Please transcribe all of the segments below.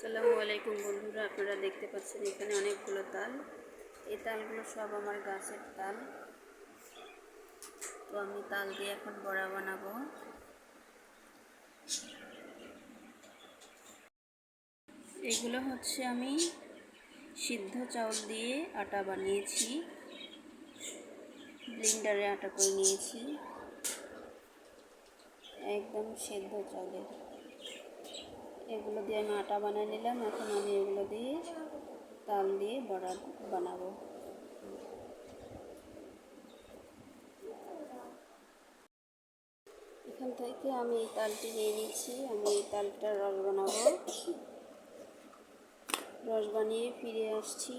আসসালামু আলাইকুম বন্ধুরা, আপনারা দেখতে পাচ্ছেন এখানে অনেকগুলো তাল। এই তালগুলো সব আমার গাছের তাল। তো আমি তাল দিয়ে এখন বড়া বানাবো। এগুলো হচ্ছে আমি সিদ্ধ চাউল দিয়ে আটা বানিয়েছি, ব্লেন্ডারে আটা করে নিয়েছি, একদম সিদ্ধ চাউলের। এগুলো দিয়ে আমি আটা বানিয়ে নিলাম। এখন আমি এগুলো দিয়ে তাল দিয়ে বড়া বানাবো। এখান থেকে আমি এই তালটি নিয়ে নিচ্ছি। আমি এই তালটার রস বানাবো। রস বানিয়ে ফিরে আসছি।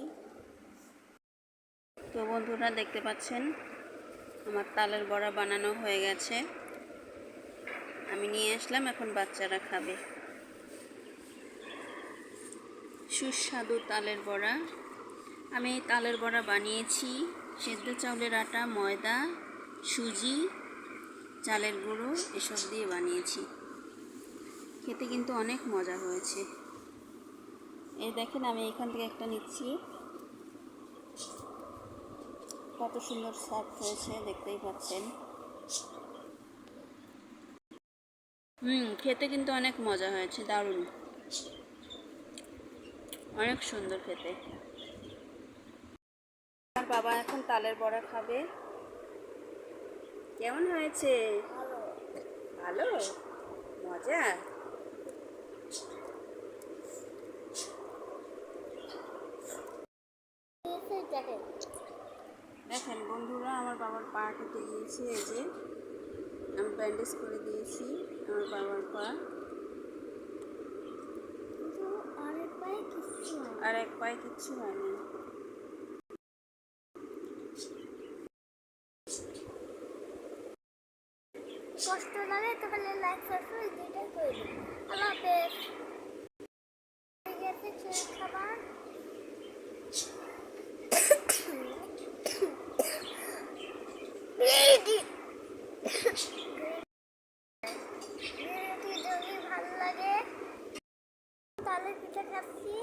তো বন্ধুরা দেখতে পাচ্ছেন আমার তালের বড়া বানানো হয়ে গেছে। আমি নিয়ে আসলাম, এখন বাচ্চারা খাবে। সুস্বাদু তালের বড়া। আমি এই তালের বড়া বানিয়েছি সেদ্ধ চাউলের আটা, ময়দা, সুজি, চালের গুঁড়ো এসব দিয়ে বানিয়েছি। খেতে কিন্তু অনেক মজা হয়েছে। এই দেখেন, আমি এখান থেকে একটা নিচ্ছি। কত সুন্দর সফট হয়েছে, দেখতেই পাচ্ছেন। খেতে কিন্তু অনেক মজা হয়েছে, দারুণ, অনেক সুন্দর খেতে। আমার বাবা এখন তালের বড়া খাবে। কেমন হয়েছে? ভালো, মজা। দেখেন বন্ধুরা, আমার বাবার পা কেটে গিয়েছে। এই যে আমি ব্যান্ডেজ করে দিয়েছি আমার বাবার পা। আর এক পায়ে কিচ্ছু হয়নি। কষ্ট লাগে তাহলে লাইক সাবস্ক্রাইব দুইটাই করে দিন। আল্লাহ হাফেজ। খাবার যদি ভালো লাগে তাহলে পিঠা খাচ্ছি।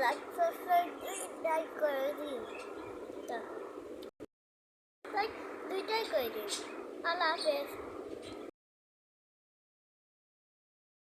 লাইক সাবস্ক্রাইব দুইটাই করে দিন। দুইটাই করে দিন। আল্লাহ হাফেজ।